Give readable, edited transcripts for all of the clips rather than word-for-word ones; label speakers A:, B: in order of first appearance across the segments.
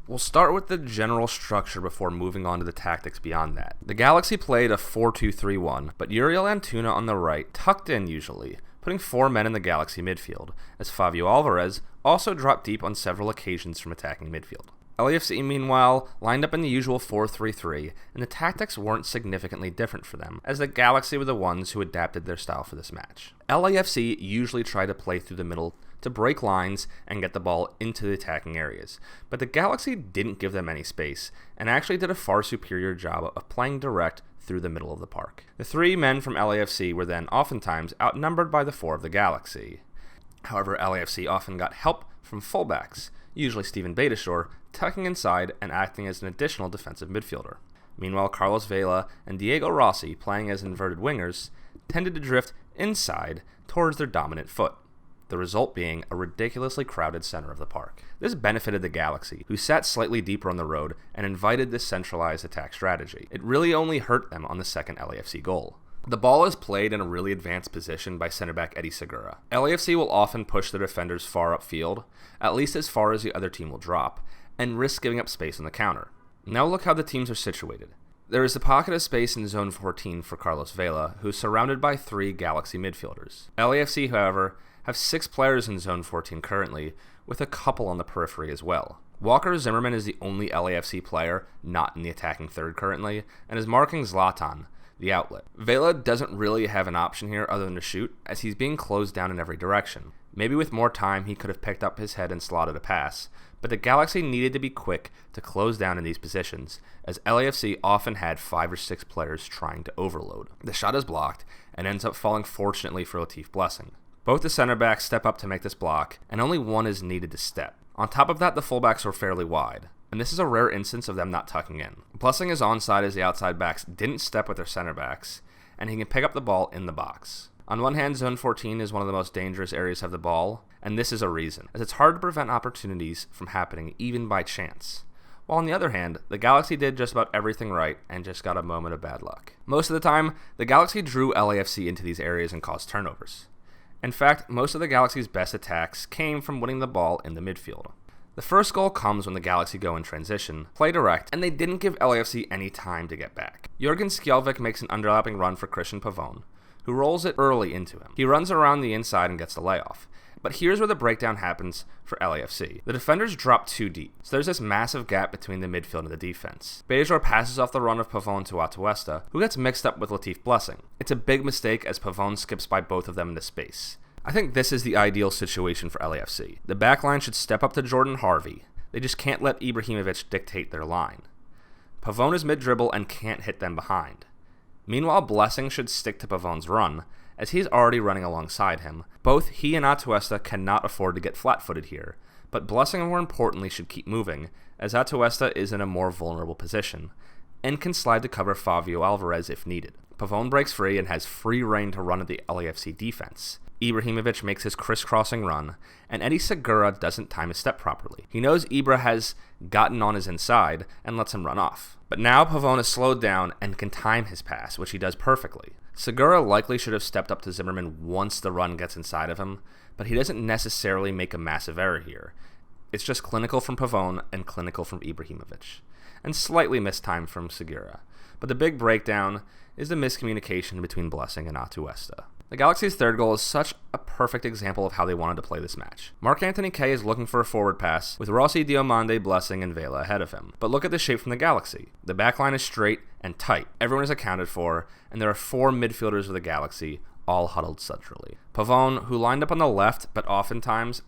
A: We'll start with the general structure before moving on to the tactics beyond that. The Galaxy played a 4-2-3-1, but Uriel Antuna on the right tucked in usually, putting 4 men in the Galaxy midfield, as Fabio Alvarez also dropped deep on several occasions from attacking midfield. LAFC, meanwhile, lined up in the usual 4-3-3, and the tactics weren't significantly different for them, as the Galaxy were the ones who adapted their style for this match. LAFC usually tried to play through the middle to break lines and get the ball into the attacking areas, but the Galaxy didn't give them any space, and actually did a far superior job of playing direct through the middle of the park. The 3 men from LAFC were then oftentimes outnumbered by the 4 of the Galaxy. However, LAFC often got help from fullbacks, usually Steven Beitashour, tucking inside and acting as an additional defensive midfielder. Meanwhile, Carlos Vela and Diego Rossi, playing as inverted wingers, tended to drift inside towards their dominant foot, the result being a ridiculously crowded center of the park. This benefited the Galaxy, who sat slightly deeper on the road and invited this centralized attack strategy. It really only hurt them on the second LAFC goal. The ball is played in a really advanced position by center-back Eddie Segura. LAFC will often push their defenders far upfield, at least as far as the other team will drop, and risk giving up space on the counter. Now look how the teams are situated. There is a pocket of space in zone 14 for Carlos Vela, who is surrounded by 3 Galaxy midfielders. LAFC, however, have 6 players in zone 14 currently, with a couple on the periphery as well. Walker Zimmerman is the only LAFC player not in the attacking third currently, and is marking Zlatan, the outlet. Vela doesn't really have an option here other than to shoot, as he's being closed down in every direction. Maybe with more time he could have picked up his head and slotted a pass, but the Galaxy needed to be quick to close down in these positions, as LAFC often had 5 or 6 players trying to overload. The shot is blocked, and ends up falling fortunately for Latif Blessing. Both the center backs step up to make this block, and only one is needed to step. On top of that, the fullbacks were fairly wide, and this is a rare instance of them not tucking in. Blessing is onside as the outside backs didn't step with their center backs, and he can pick up the ball in the box. On one hand, zone 14 is one of the most dangerous areas of the ball, and this is a reason, as it's hard to prevent opportunities from happening even by chance. While on the other hand, the Galaxy did just about everything right and just got a moment of bad luck. Most of the time, the Galaxy drew LAFC into these areas and caused turnovers. In fact, most of the Galaxy's best attacks came from winning the ball in the midfield. The first goal comes when the Galaxy go in transition, play direct, and they didn't give LAFC any time to get back. Jurgen Skjelvik makes an underlapping run for Christian Pavone, who rolls it early into him. He runs around the inside and gets the layoff. But here's where the breakdown happens for LAFC. The defenders drop too deep, so there's this massive gap between the midfield and the defense. Beitashour passes off the run of Pavone to Atuesta, who gets mixed up with Latif Blessing. It's a big mistake as Pavone skips by both of them into space. I think this is the ideal situation for LAFC. The backline should step up to Jordan Harvey. They just can't let Ibrahimovic dictate their line. Pavone is mid-dribble and can't hit them behind. Meanwhile, Blessing should stick to Pavone's run, as he's already running alongside him. Both he and Atuesta cannot afford to get flat-footed here, but Blessing more importantly should keep moving, as Atuesta is in a more vulnerable position, and can slide to cover Fabio Alvarez if needed. Pavone breaks free and has free reign to run at the LAFC defense. Ibrahimovic makes his crisscrossing run, and Eddie Segura doesn't time his step properly. He knows Ibra has gotten on his inside and lets him run off. But now Pavone is slowed down and can time his pass, which he does perfectly. Segura likely should have stepped up to Zimmerman once the run gets inside of him, but he doesn't necessarily make a massive error here. It's just clinical from Pavone and clinical from Ibrahimovic, and slightly mistimed from Segura. But the big breakdown is the miscommunication between Blessing and Atuesta. The Galaxy's third goal is such a perfect example of how they wanted to play this match. Marc-Anthony Kaye is looking for a forward pass, with Rossi, Diomande, Blessing, and Vela ahead of him. But look at the shape from the Galaxy. The backline is straight and tight. Everyone is accounted for, and there are 4 midfielders of the Galaxy, all huddled centrally. Pavone, who lined up on the left, but oftentimes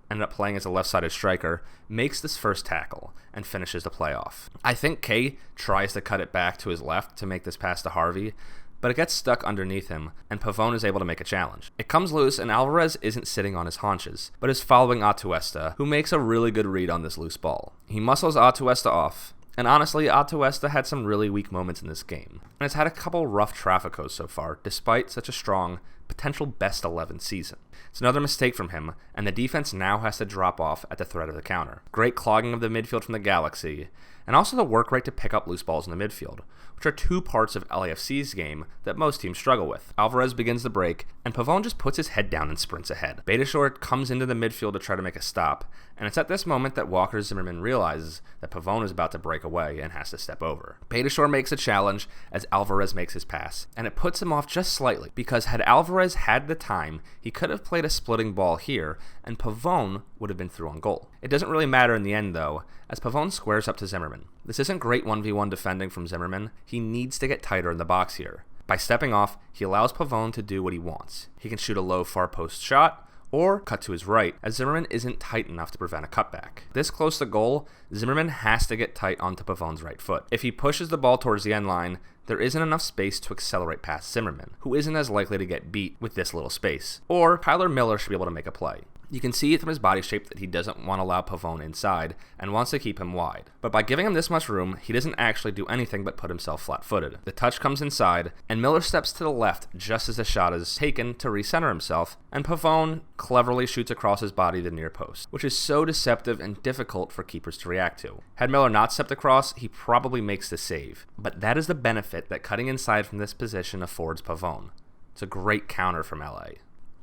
A: ended up playing as a left-sided striker, makes this first tackle and finishes the play off. I think Kaye tries to cut it back to his left to make this pass to Harvey, but it gets stuck underneath him, and Pavone is able to make a challenge. It comes loose, and Alvarez isn't sitting on his haunches, but is following Atuesta, who makes a really good read on this loose ball. He muscles Atuesta off, and honestly, Atuesta had some really weak moments in this game, and has had a couple rough trafficos so far, despite such a strong potential best 11 season. It's another mistake from him, and the defense now has to drop off at the threat of the counter. Great clogging of the midfield from the Galaxy, and also the work rate to pick up loose balls in the midfield, which are two parts of LAFC's game that most teams struggle with. Alvarez begins the break, and Pavón just puts his head down and sprints ahead. Beitashour comes into the midfield to try to make a stop, and it's at this moment that Walker Zimmerman realizes that Pavón is about to break away and has to step over. Beitashour makes a challenge as Alvarez makes his pass, and it puts him off just slightly, because had Alvarez had the time, he could have played a splitting ball here, and Pavón would have been through on goal. It doesn't really matter in the end, though, as Pavón squares up to Zimmerman. This isn't great 1v1 defending from Zimmerman. He needs to get tighter in the box here. By stepping off, he allows Pavón to do what he wants. He can shoot a low far post shot, or cut to his right, as Zimmerman isn't tight enough to prevent a cutback. This close to goal, Zimmerman has to get tight onto Pavón's right foot. If he pushes the ball towards the end line, there isn't enough space to accelerate past Zimmerman, who isn't as likely to get beat with this little space. Or Tyler Miller should be able to make a play. You can see from his body shape that he doesn't want to allow Pavón inside and wants to keep him wide. But by giving him this much room, he doesn't actually do anything but put himself flat-footed. The touch comes inside, and Miller steps to the left just as the shot is taken to recenter himself, and Pavón cleverly shoots across his body the near post, which is so deceptive and difficult for keepers to react to. Had Miller not stepped across, he probably makes the save. But that is the benefit that cutting inside from this position affords Pavón. It's a great counter from LA.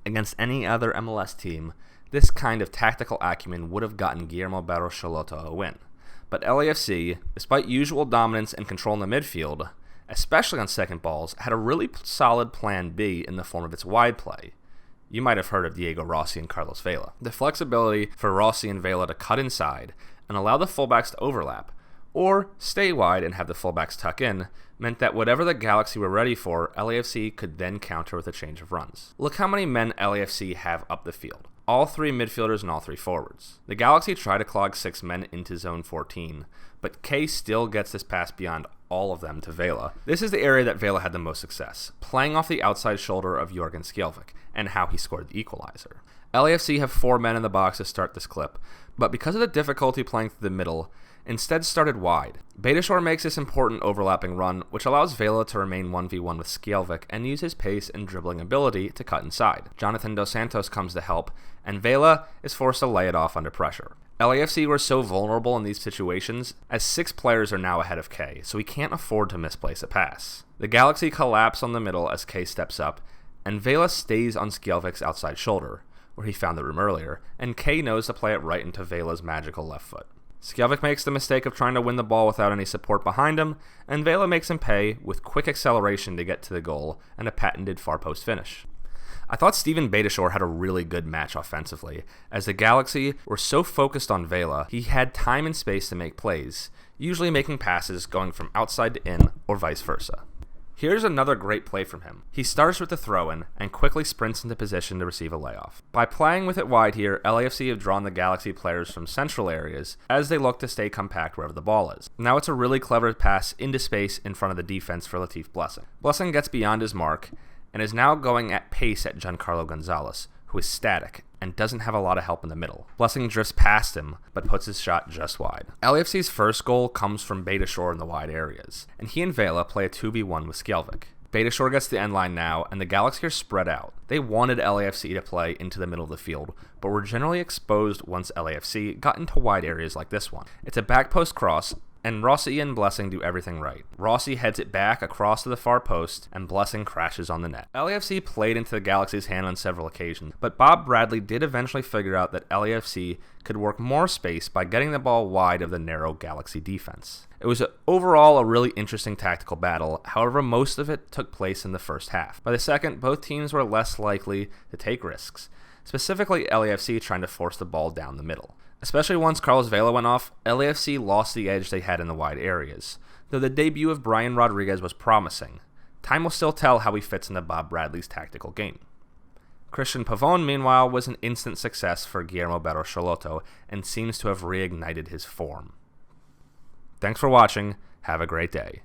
A: Against any other MLS team, this kind of tactical acumen would have gotten Guillermo Barros Schelotto a win. But LAFC, despite usual dominance and control in the midfield, especially on second balls, had a really solid plan B in the form of its wide play. You might have heard of Diego Rossi and Carlos Vela. The flexibility for Rossi and Vela to cut inside and allow the fullbacks to overlap, or stay wide and have the fullbacks tuck in, meant that whatever the Galaxy were ready for, LAFC could then counter with a change of runs. Look how many men LAFC have up the field. All three midfielders and all three forwards. The Galaxy try to clog 6 men into zone 14, but K still gets this pass beyond all of them to Vela. This is the area that Vela had the most success, playing off the outside shoulder of Jorgen Skjelvik, and how he scored the equalizer. LAFC have 4 men in the box to start this clip, but because of the difficulty playing through the middle, instead started wide. Beitashour makes this important overlapping run, which allows Vela to remain 1v1 with Skjelvik and use his pace and dribbling ability to cut inside. Jonathan Dos Santos comes to help, and Vela is forced to lay it off under pressure. LAFC were so vulnerable in these situations, as 6 players are now ahead of K, so he can't afford to misplace a pass. The Galaxy collapse on the middle as K steps up, and Vela stays on Skjelvik's outside shoulder, where he found the room earlier, and K knows to play it right into Vela's magical left foot. Skjelvik makes the mistake of trying to win the ball without any support behind him, and Vela makes him pay with quick acceleration to get to the goal and a patented far post finish. I thought Steven Beitashour had a really good match offensively, as the Galaxy were so focused on Vela, he had time and space to make plays, usually making passes going from outside to in or vice versa. Here's another great play from him. He starts with the throw-in and quickly sprints into position to receive a layoff. By playing with it wide here, LAFC have drawn the Galaxy players from central areas as they look to stay compact wherever the ball is. Now it's a really clever pass into space in front of the defense for Latif Blessing. Blessing gets beyond his mark and is now going at pace at Giancarlo Gonzalez, who is static and doesn't have a lot of help in the middle. Blessing drifts past him, but puts his shot just wide. LAFC's first goal comes from Beitashour in the wide areas, and he and Vela play a 2v1 with Skjelvik. Beitashour gets the end line now, and the Galaxy are spread out. They wanted LAFC to play into the middle of the field, but were generally exposed once LAFC got into wide areas like this one. It's a back post cross, and Rossi and Blessing do everything right. Rossi heads it back across to the far post, and Blessing crashes on the net. LAFC played into the Galaxy's hand on several occasions, but Bob Bradley did eventually figure out that LAFC could work more space by getting the ball wide of the narrow Galaxy defense. It was overall a really interesting tactical battle, however most of it took place in the first half. By the second, both teams were less likely to take risks, specifically LAFC trying to force the ball down the middle. Especially once Carlos Vela went off, LAFC lost the edge they had in the wide areas, though the debut of Brian Rodriguez was promising. Time will still tell how he fits into Bob Bradley's tactical game. Christian Pavón, meanwhile, was an instant success for Guillermo Barros Schelotto and seems to have reignited his form. Thanks for watching. Have a great day.